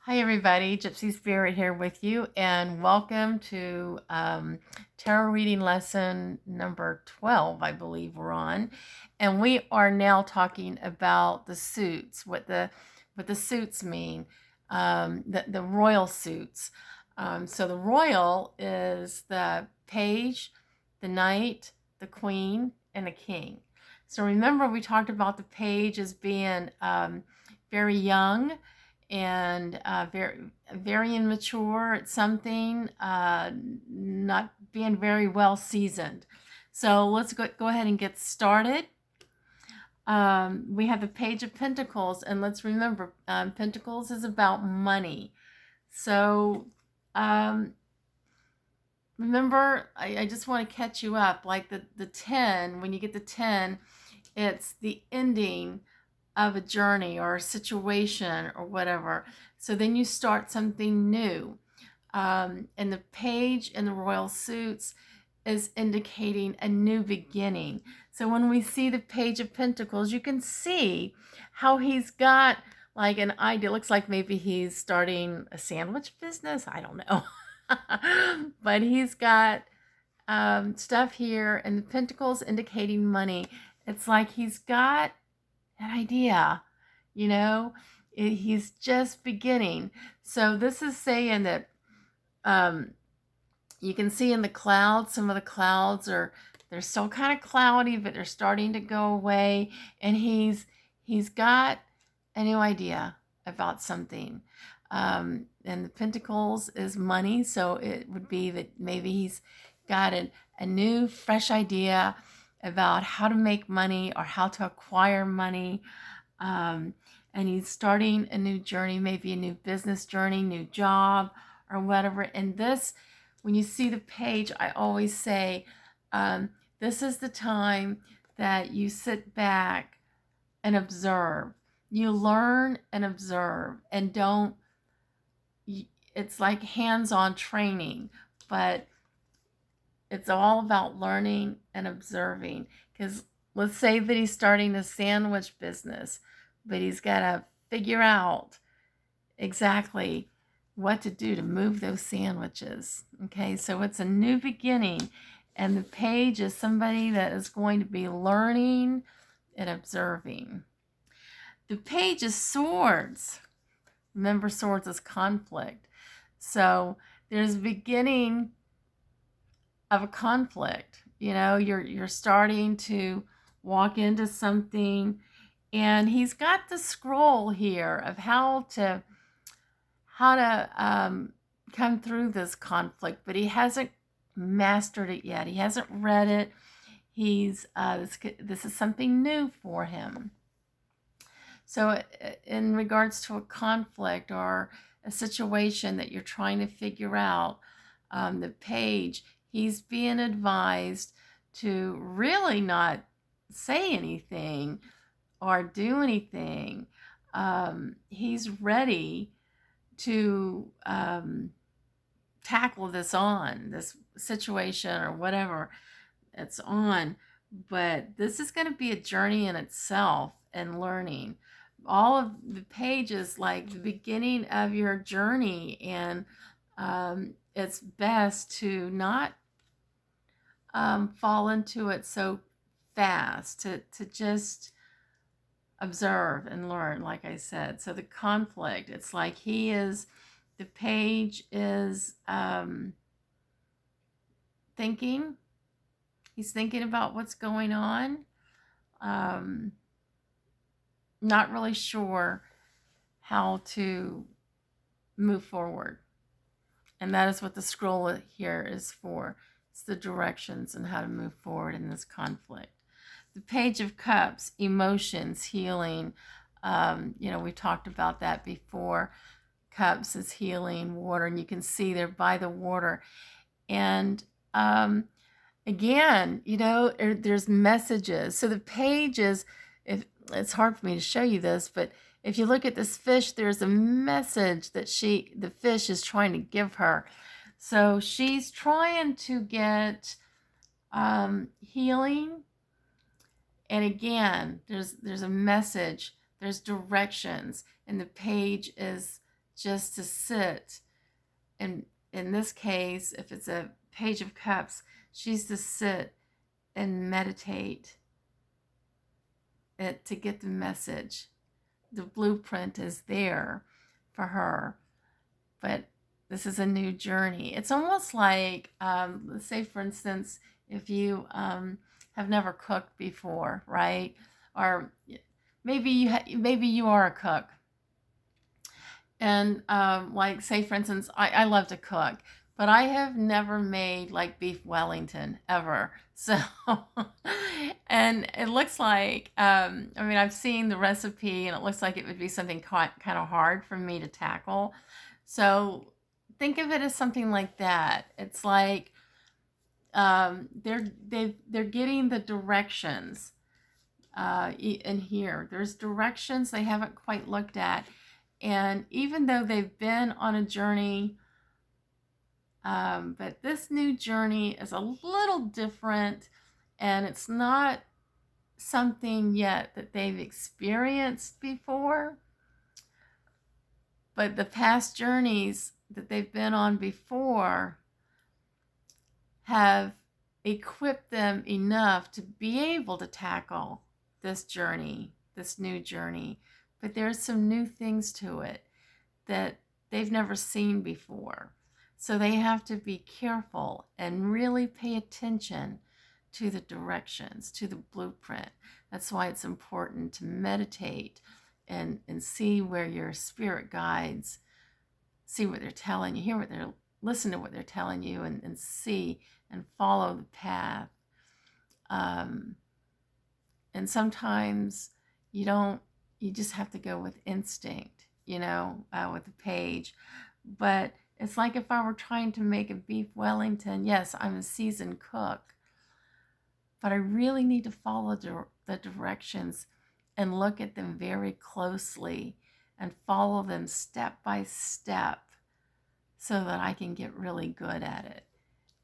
Hi, everybody. Gypsy Spirit here with you, and welcome to tarot reading lesson number 12, I believe we're on. And we are now talking about the suits, what the suits mean, the royal suits. So the royal is the page, the knight, the queen, and the king. So remember, we talked about the page as being very young and very immature at something, not being very well seasoned. So let's go ahead and get started. We have the Page of Pentacles, and let's remember, Pentacles is about money. So remember, I just want to catch you up. Like the 10, when you get the 10, it's the ending of a journey or a situation or whatever. So then you start something new. And the page in the royal suits is indicating a new beginning. So when we see the Page of Pentacles, you can see how he's got like an idea. It looks like maybe he's starting a sandwich business. I don't know. But he's got stuff here, and the Pentacles indicating money. It's like he's got an idea, you know, he's just beginning. So this is saying that you can see in the clouds, some of the clouds they're still kind of cloudy, but they're starting to go away. And he's got a new idea about something. And the Pentacles is money, so it would be that maybe he's got a new, fresh idea about how to make money or how to acquire money. And he's starting a new journey, maybe a new business journey, new job, or whatever. And this, when you see the page, I always say, this is the time that you sit back and observe. You learn and observe, and don't, it's like hands-on training, but it's all about learning and observing. Because let's say that he's starting a sandwich business, but he's got to figure out exactly what to do to move those sandwiches. Okay, so it's a new beginning, and the page is somebody that is going to be learning and observing. The Page is Swords. Remember, swords is conflict. So there's a beginning of a conflict. You know, you're starting to walk into something, and he's got the scroll here of how to come through this conflict, but he hasn't mastered it yet. He hasn't read it. He's this is something new for him. So in regards to a conflict or a situation that you're trying to figure out, the page, he's being advised to really not say anything or do anything. He's ready to tackle this situation or whatever it's on. But this is going to be a journey in itself and learning. All of the pages, like the beginning of your journey, and it's best to not fall into it so fast, to just observe and learn, like I said. So the conflict, it's like the page is thinking. He's thinking about what's going on. Not really sure how to move forward. And that is what the scroll here is for. It's the directions and how to move forward in this conflict. The Page of Cups, emotions, healing. We talked about that before. Cups is healing, water, and you can see they're by the water. And again, there's messages. So the page is, if it's hard for me to show you this, but if you look at this fish, there's a message that the fish is trying to give her. So she's trying to get healing. And again, there's a message, there's directions, and the page is just to sit. And in this case, if it's a Page of Cups, she's to sit and meditate it to get the message. The blueprint is there for her, but this is a new journey. It's almost like, let's say, for instance, if you have never cooked before, right? Or maybe you are a cook, and like, say, for instance, I love to cook, but I have never made like beef Wellington ever. So, and it looks like, I mean, I've seen the recipe and it looks like it would be something kind of hard for me to tackle. So think of it as something like that. It's like they're getting the directions in here. There's directions they haven't quite looked at. And even though they've been on a journey, but this new journey is a little different, and it's not something yet that they've experienced before. But the past journeys that they've been on before have equipped them enough to be able to tackle this journey, this new journey. But there's some new things to it that they've never seen before. So they have to be careful and really pay attention to the directions, to the blueprint. That's why it's important to meditate and see where your spirit guides, see what they're telling you, listen to what they're telling you, and see and follow the path. And sometimes you just have to go with instinct, with the page. But it's like if I were trying to make a beef Wellington, yes, I'm a seasoned cook, but I really need to follow the directions and look at them very closely and follow them step by step so that I can get really good at it.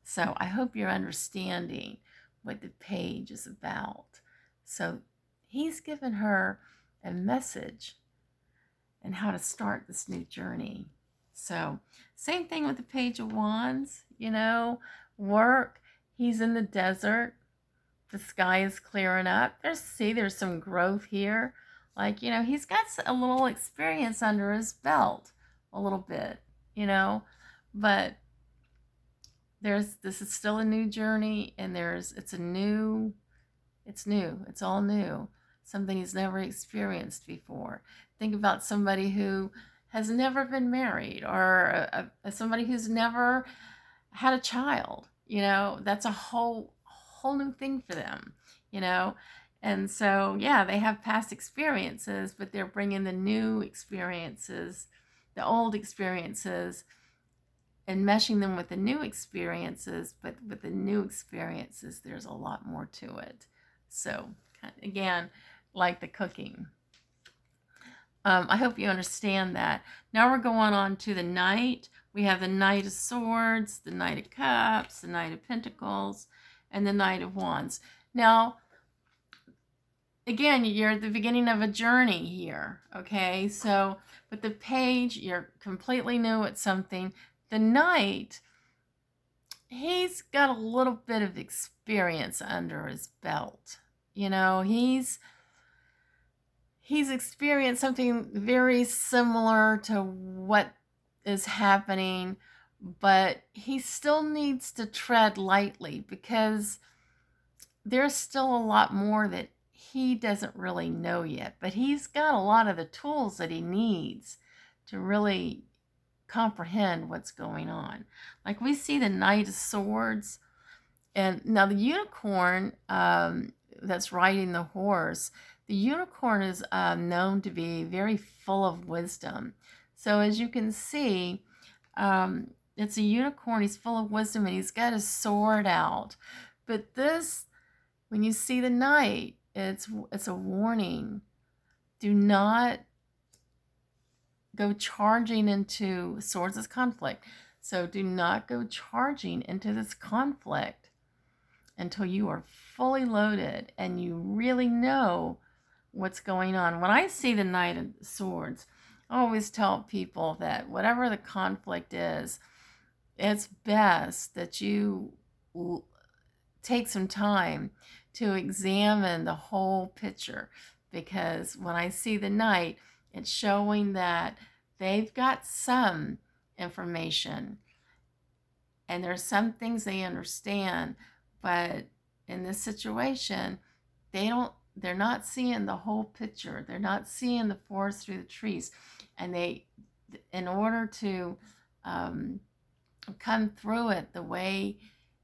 So I hope you're understanding what the page is about. So he's given her a message and how to start this new journey. So same thing with the Page of Wands, work. He's in the desert. The sky is clearing up. There's some growth here. Like, he's got a little experience under his belt, a little bit, but this is still a new journey, and it's new, it's all new, something he's never experienced before. Think about somebody who has never been married, or somebody who's never had a child. That's a whole new thing for them, and so, yeah, they have past experiences, but they're bringing the new experiences, the old experiences, and meshing them with the new experiences. But with the new experiences, there's a lot more to it. So again, like the cooking. I hope you understand that. Now we're going on to the Knight. We have the Knight of Swords, the Knight of Cups, the Knight of Pentacles, and the Knight of Wands. Now, again, you're at the beginning of a journey here, okay? So, but the Page, you're completely new at something. The Knight, he's got a little bit of experience under his belt. He's experienced something very similar to what is happening, but he still needs to tread lightly because there's still a lot more that he doesn't really know yet. But he's got a lot of the tools that he needs to really comprehend what's going on. Like, we see the Knight of Swords, and now the unicorn that's riding the horse. The unicorn is known to be very full of wisdom. So as you can see, it's a unicorn. He's full of wisdom, and he's got his sword out. But this, when you see the Knight, it's a warning. Do not go charging into swords as conflict. So do not go charging into this conflict until you are fully loaded and you really know what's going on. When I see the Knight of Swords, I always tell people that whatever the conflict is, it's best that you take some time to examine the whole picture, because when I see the Knight, it's showing that they've got some information and there's some things they understand, but in this situation, they're not seeing the whole picture. They're not seeing the forest through the trees. And in order to um, come through it the way,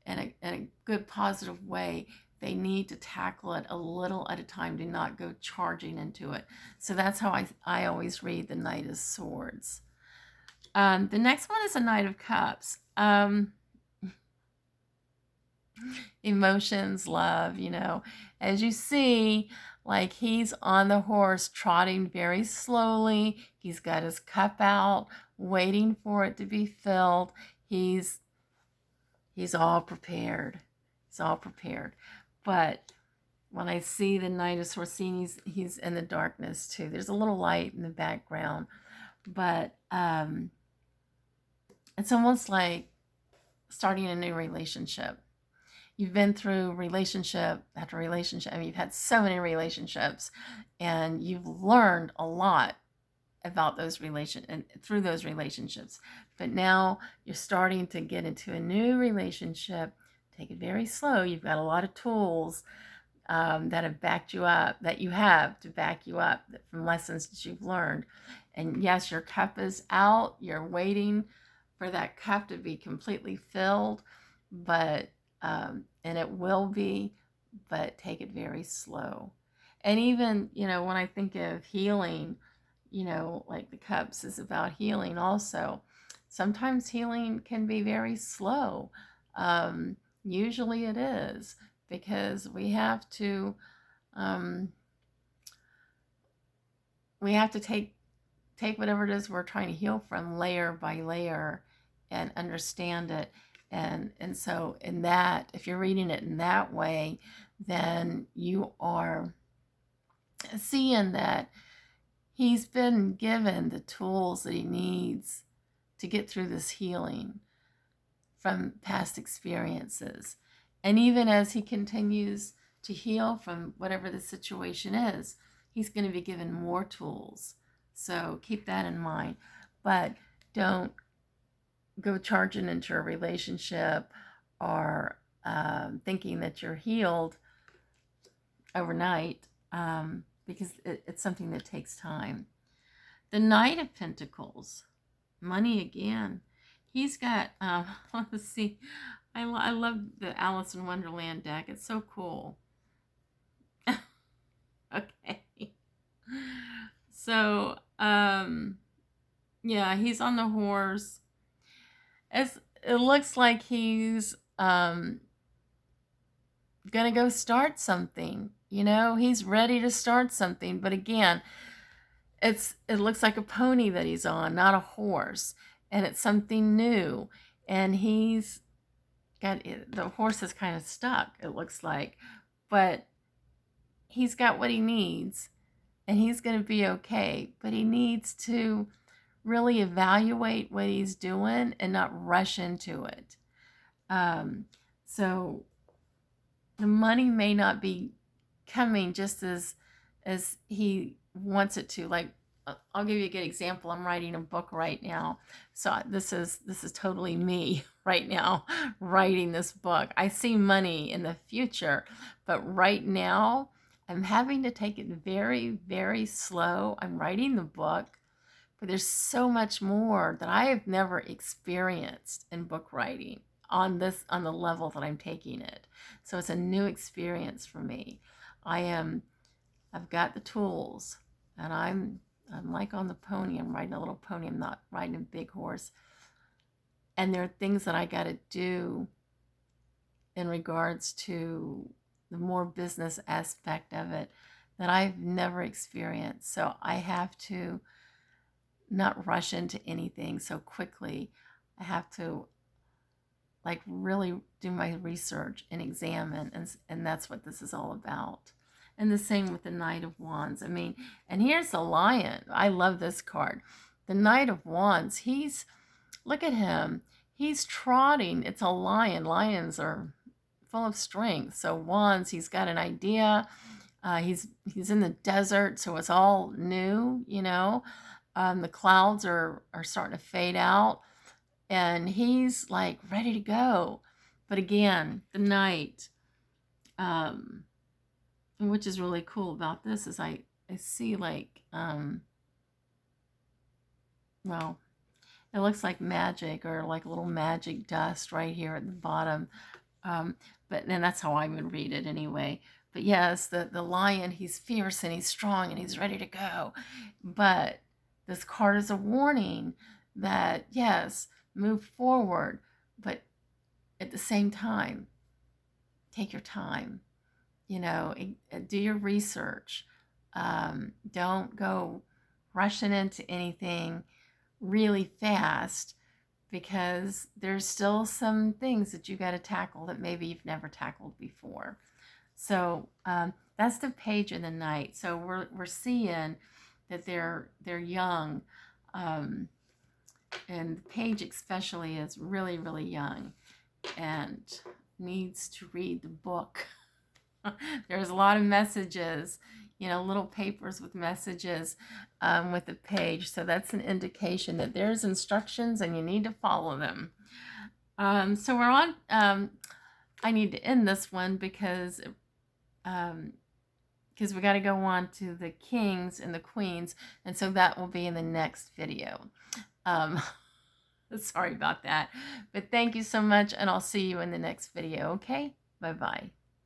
in a good positive way, they need to tackle it a little at a time, do not go charging into it. So that's how I always read the Knight of Swords. The next one is a Knight of Cups. Emotions, love, as you see, like he's on the horse trotting very slowly. He's got his cup out, waiting for it to be filled. He's all prepared. He's all prepared. But when I see the Knight of Swords, he's in the darkness too. There's a little light in the background, but it's almost like starting a new relationship. You've been through relationship after relationship. I mean, you've had so many relationships, and you've learned a lot about those and through those relationships. But now you're starting to get into a new relationship. Take it very slow. You've got a lot of tools that have backed you up, that you have to back you up from lessons that you've learned. And yes, your cup is out. You're waiting for that cup to be completely filled, but and it will be, but take it very slow. And even, when I think of healing, like the cups is about healing also. Sometimes healing can be very slow. Usually it is, because we have to take whatever it is we're trying to heal from layer by layer and understand it. And so in that, if you're reading it in that way, then you are seeing that he's been given the tools that he needs to get through this healing from past experiences. And even as he continues to heal from whatever the situation is, he's going to be given more tools. So keep that in mind. But don't go charging into a relationship or thinking that you're healed overnight, because it's something that takes time. The Knight of Pentacles, money again. He's got, let's see, I love the Alice in Wonderland deck. It's so cool. Okay. So, yeah, he's on the horse. It looks like he's gonna go start something. He's ready to start something. But again, it looks like a pony that he's on, not a horse, and it's something new. And he's got the horse is kind of stuck, it looks like, but he's got what he needs, and he's going to be okay. But he needs to really evaluate what he's doing and not rush into it. So the money may not be coming just as he wants it to. Like, I'll give you a good example. I'm writing a book right now, so this is totally me right now writing this book. I see money in the future, but right now I'm having to take it very, very slow. I'm writing the book, but there's so much more that I have never experienced in book writing on the level that I'm taking it. So it's a new experience for me. I've got the tools, and I'm like on the pony. I'm riding a little pony. I'm not riding a big horse. And there are things that I got to do in regards to the more business aspect of it that I've never experienced. So I have to not rush into anything so quickly. I have to really do my research and examine, and that's what this is all about. And the same with the Knight of Wands. I mean, and here's the Lion. I love this card. The Knight of Wands, look at him. He's trotting. It's a lion. Lions are full of strength. So Wands, he's got an idea. He's in the desert, so it's all new, you know. The clouds are starting to fade out, and he's like ready to go. But again, the Knight, which is really cool about this is I see like, well, it looks like magic or like a little magic dust right here at the bottom. But then that's how I would read it anyway. But yes, the lion, he's fierce and he's strong and he's ready to go. But this card is a warning that, yes, move forward, but at the same time, take your time. You know, do your research. Don't go rushing into anything really fast, because there's still some things that you got to tackle that maybe you've never tackled before. So that's the Page of the Knight. So we're seeing that they're young, and the Page especially is really, really young and needs to read the book. There's a lot of messages, you know, little papers with messages with the Page. So that's an indication that there's instructions and you need to follow them. So we're on, I need to end this one because we got to go on to the kings and the queens. And so that will be in the next video. Sorry about that. But thank you so much, and I'll see you in the next video, okay? Bye-bye.